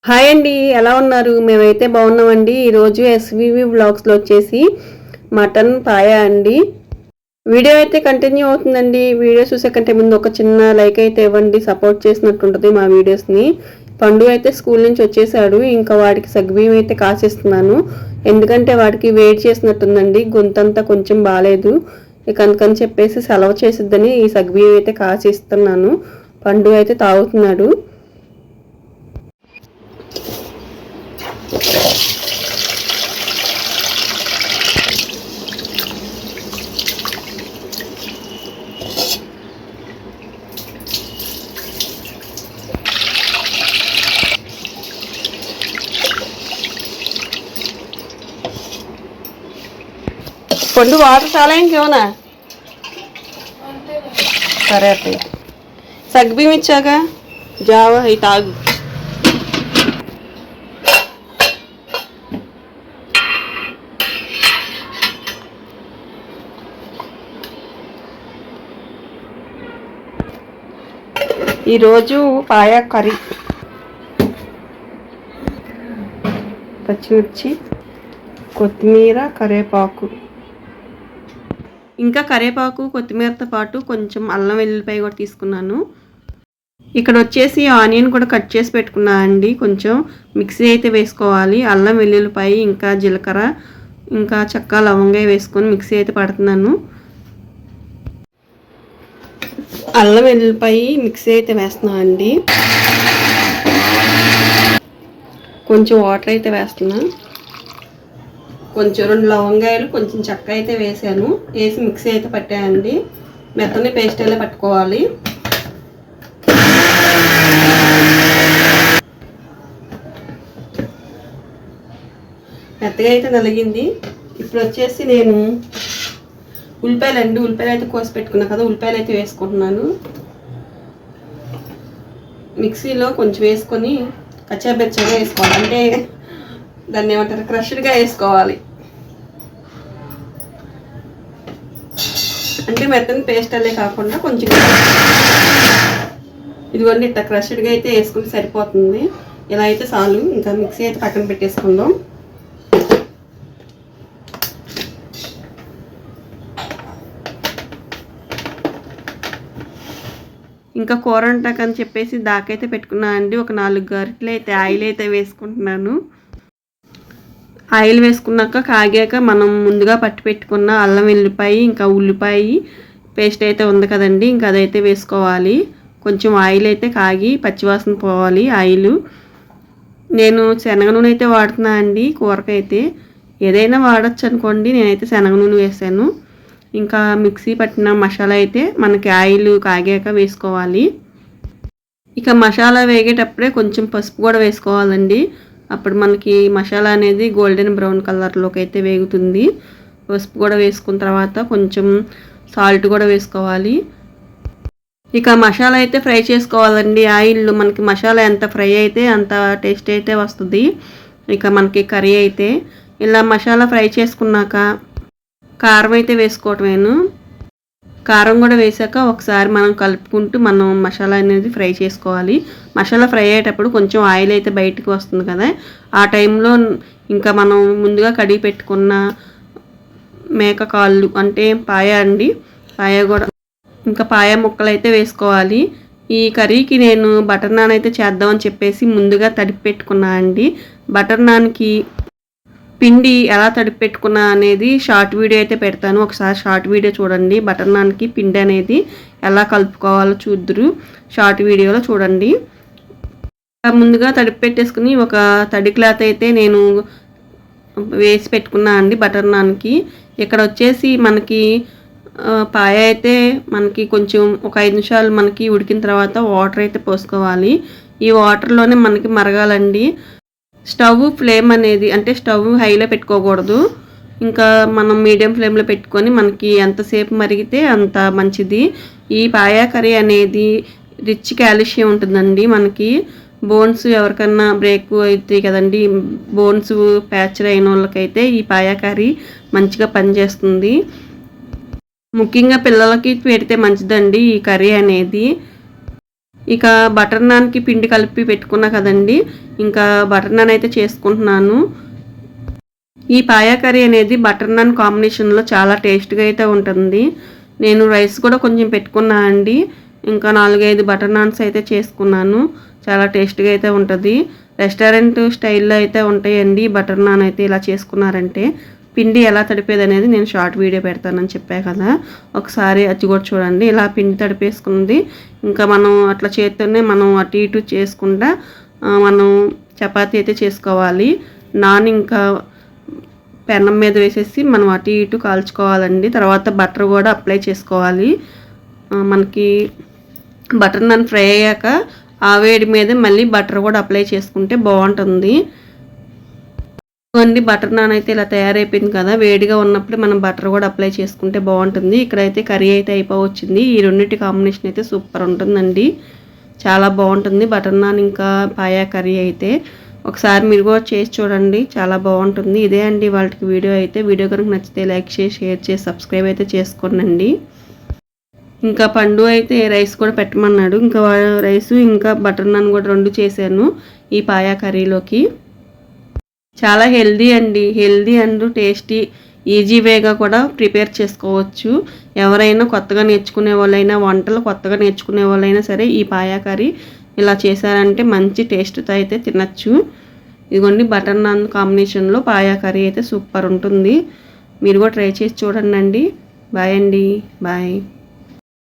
Hi అండి, ఎలా ఉన్నారు? మేమైతే బాగున్నామండి. ఈరోజు ఎస్వివి వ్లాగ్స్లో వచ్చేసి మటన్ పాయ అండి. వీడియో అయితే కంటిన్యూ అవుతుందండి. వీడియో చూసే కంటే ముందు ఒక చిన్న లైక్ అయితే ఇవ్వండి, సపోర్ట్ చేసినట్టు ఉంటుంది మా వీడియోస్ని. పండు అయితే స్కూల్ నుంచి వచ్చేసాడు. ఇంకా వాడికి సగ్గుబియ్యం అయితే కాసేస్తున్నాను. ఎందుకంటే వాడికి వెయిట్ చేసినట్టుందండి, గొంతంతా కొంచెం బాగాలేదు. ఇక అందుకని చెప్పేసి సెలవు చేసిద్దని ఈ సగ్గుబియ్యం అయితే కాసేస్తున్నాను. పండు అయితే తాగుతున్నాడు. పండు వాటర్ చాలా ఇంకేమన్నా సరే అత్తయ్య. సగ్గుబియ్యం ఇచ్చాక జావా అవి తాగు. ఈరోజు పాయ కర్రీ, పచ్చిమిర్చి, కొత్తిమీర, కరివేపాకు. ఇంకా కరివేపాకు కొత్తిమీరతో పాటు కొంచెం అల్లం వెల్లుల్లిపాయ కూడా తీసుకున్నాను. ఇక్కడ వచ్చేసి ఆనియన్ కూడా కట్ చేసి పెట్టుకున్నా అండి. కొంచెం మిక్సీ అయితే వేసుకోవాలి. అల్లం వెల్లుల్లిపాయ ఇంకా జీలకర్ర ఇంకా చెక్క లవంగా వేసుకొని మిక్సీ అయితే పడుతున్నాను. అల్లం వెల్లుల్లిపాయ మిక్సీ అయితే వేస్తున్నా అండి. కొంచెం వాటర్ అయితే వేస్తున్నా. కొంచెం 2 లవంగాయలు కొంచెం చెక్క అయితే వేసాను. వేసి మిక్సీ అయితే పట్టాయండి. మెత్తని పేస్ట్ అయితే పట్టుకోవాలి. మెత్తగా అయితే నలిగింది. ఇప్పుడు వచ్చేసి నేను ఉల్లిపాయలు అయితే కోసి పెట్టుకున్నా కదా, ఉల్లిపాయలు అయితే వేసుకుంటున్నాను. మిక్సీలో కొంచెం వేసుకొని కచ్చాబెచ్చగా వేసుకోవాలి, అంటే దాన్ని ఏమంటారు, క్రష్డ్గా వేసుకోవాలి. అంటే మెత్తని పేస్ట్ అల్లే కాకుండా కొంచెం ఇదిగోండి ఇట్లా క్రష్డ్గా అయితే వేసుకుంటే సరిపోతుంది. ఇలా అయితే చాలు. ఇంకా మిక్సీ అయితే పక్కన పెట్టేసుకుందాం. ఇంకా కూర వంటకని చెప్పేసి దాకైతే పెట్టుకున్నా అండి. ఒక 4 గరిటెలు అయితే ఆయిల్ అయితే వేసుకుంటున్నాను. ఆయిల్ వేసుకున్నాక కాగాక మనం ముందుగా పట్టి పెట్టుకున్న అల్లం వెల్లిపాయ ఇంకా ఉల్లిపాయ పేస్ట్ అయితే ఉంది కదండి, ఇంకా అదైతే వేసుకోవాలి. కొంచెం ఆయిల్ అయితే కాగి పచ్చివాసన పోవాలి ఆయిల్. నేను శనగ నూనె అయితే వాడుతున్నా అండి కూరకైతే. ఏదైనా వాడచ్చు అనుకోండి, నేనైతే శనగ నూనె వేసాను. ఇంకా మిక్సీ పట్టిన మసాలా అయితే మనకి ఆయిల్ కాగాక వేసుకోవాలి. ఇక మసాలా వేగేటప్పుడే కొంచెం పసుపు కూడా వేసుకోవాలండి. అప్పుడు మనకి మసాలా అనేది గోల్డెన్ బ్రౌన్ కలర్లోకి అయితే వేగుతుంది. పసుపు కూడా వేసుకున్న తర్వాత కొంచెం సాల్ట్ కూడా వేసుకోవాలి. ఇక మసాలా అయితే ఫ్రై చేసుకోవాలండి ఆయిల్లో. మనకి మసాలా ఎంత ఫ్రై అయితే అంత టేస్ట్ అయితే వస్తుంది. ఇక మనకి కర్రీ అయితే ఇలా మసాలా ఫ్రై చేసుకున్నాక కారం అయితే వేసుకోవటమేను. కారం కూడా వేసాక ఒకసారి మనం కలుపుకుంటూ మనం మసాలా అనేది ఫ్రై చేసుకోవాలి. మసాలా ఫ్రై అయ్యేటప్పుడు కొంచెం ఆయిల్ అయితే బయటకు వస్తుంది కదా, ఆ టైంలో ఇంకా మనం ముందుగా కడిగి పెట్టుకున్న మేక కాళ్ళు అంటే పాయ అండి, పాయ కూడా ఇంకా పాయ ముక్కలు అయితే వేసుకోవాలి. ఈ కర్రీకి నేను బటర్ నాన్ అయితే చేద్దామని చెప్పేసి ముందుగా తడిపి పెట్టుకున్నా అండి. బటర్ నాన్కి పిండి ఎలా తడిపి పెట్టుకున్నా అనేది షార్ట్ వీడియో అయితే పెడతాను, ఒకసారి షార్ట్ వీడియో చూడండి. బటర్ నాన్కి పిండి అనేది ఎలా కలుపుకోవాలో చూద్దరు, షార్ట్ వీడియోలో చూడండి. ముందుగా తడిపి పెట్టేసుకుని ఒక తడి క్లాత్ అయితే నేను వేసి పెట్టుకున్నా అండి బటర్ నాన్కి. ఇక్కడ వచ్చేసి మనకి పాయ అయితే మనకి కొంచెం ఒక 5 నిమిషాలు మనకి ఉడికిన తర్వాత వాటర్ అయితే పోసుకోవాలి. ఈ వాటర్లోనే మనకి మరగాలండి. స్టవ్ ఫ్లేమ్ అనేది అంటే స్టవ్ హైలో పెట్టుకోకూడదు. ఇంకా మనం మీడియం ఫ్లేమ్లో పెట్టుకొని మనకి ఎంతసేపు మరిగితే అంత మంచిది. ఈ పాయా కర్రీ అనేది రిచ్ కాల్షియం ఉంటుందండి. మనకి బోన్స్ ఎవరికన్నా బ్రేక్ అవుతాయి కదండి, బోన్స్ ప్యాచర్ అయిన వాళ్ళకైతే ఈ పాయా కర్రీ మంచిగా పనిచేస్తుంది. ముఖ్యంగా పిల్లలకి పెడితే మంచిదండి ఈ కర్రీ అనేది. ఇక బటర్ నాన్కి పిండి కలిపి పెట్టుకున్నా కదండి, ఇంకా బటర్ నాన్ అయితే చేసుకుంటున్నాను. ఈ పాయా కర్రీ అనేది బటర్ నాన్ కాంబినేషన్లో చాలా టేస్ట్గా అయితే ఉంటుంది. నేను రైస్ కూడా కొంచెం పెట్టుకున్నా అండి. ఇంకా 4-5 బటర్ నాన్స్ అయితే చేసుకున్నాను. చాలా టేస్ట్గా అయితే ఉంటుంది. రెస్టారెంట్ స్టైల్లో అయితే ఉంటాయండి బటర్ నాన్ అయితే ఇలా చేసుకున్నారంటే. పిండి ఎలా తడిపేది అనేది నేను షార్ట్ వీడియో పెడతానని చెప్పా కదా, ఒకసారి అది కూడా చూడండి. ఇలా పిండి తడిపేసుకుంది. ఇంకా మనం అట్లా చేత్తోనే మనం అటు ఇటు చేసుకుంటా మనం చపాతీ అయితే చేసుకోవాలి. నాన్ ఇంకా పెనం మీద వేసేసి మనం అటు ఇటు కాల్చుకోవాలండి. తర్వాత బటర్ కూడా అప్లై చేసుకోవాలి. మనకి బటర్ నాన్ ఫ్రై అయ్యాక ఆ వేడి మీద మళ్ళీ బటర్ కూడా అప్లై చేసుకుంటే బాగుంటుంది. బటర్ నాన్ అయితే ఇలా తయారైపోయింది కదా, వేడిగా ఉన్నప్పుడు మనం బటర్ కూడా అప్లై చేసుకుంటే బాగుంటుంది. ఇక్కడైతే కర్రీ అయితే అయిపోవచ్చింది. ఈ రెండింటి కాంబినేషన్ అయితే సూపర్ ఉంటుందండి, చాలా బాగుంటుంది బటర్ నాన్ ఇంకా పాయా కర్రీ అయితే. ఒకసారి మీరు కూడా చేసి చూడండి, చాలా బాగుంటుంది. ఇదే అండి వాళ్ళకి వీడియో అయితే. వీడియో కనుక నచ్చితే లైక్ చేసి షేర్ చేసి సబ్స్క్రైబ్ అయితే చేసుకోండి. ఇంకా పండు అయితే రైస్ కూడా పెట్టమన్నాడు. ఇంకా రైస్ ఇంకా బటర్ నాన్ కూడా 2 చేశాను ఈ పాయా కర్రీలోకి. చాలా హెల్దీ అండి, హెల్దీ అండ్ టేస్టీ, ఈజీ వేగా కూడా ప్రిపేర్ చేసుకోవచ్చు. ఎవరైనా కొత్తగా నేర్చుకునే వాళ్ళైనా, వంటలు కొత్తగా నేర్చుకునే వాళ్ళైనా సరే ఈ పాయా కర్రీ ఇలా చేశారంటే మంచి టేస్ట్తో అయితే తినచ్చు. ఇదిగోండి బటర్ నాన్ కాంబినేషన్లో పాయా కర్రీ అయితే సూపర్ ఉంటుంది. మీరు కూడా ట్రై చేసి చూడండి. బాయ్ అండి, బాయ్.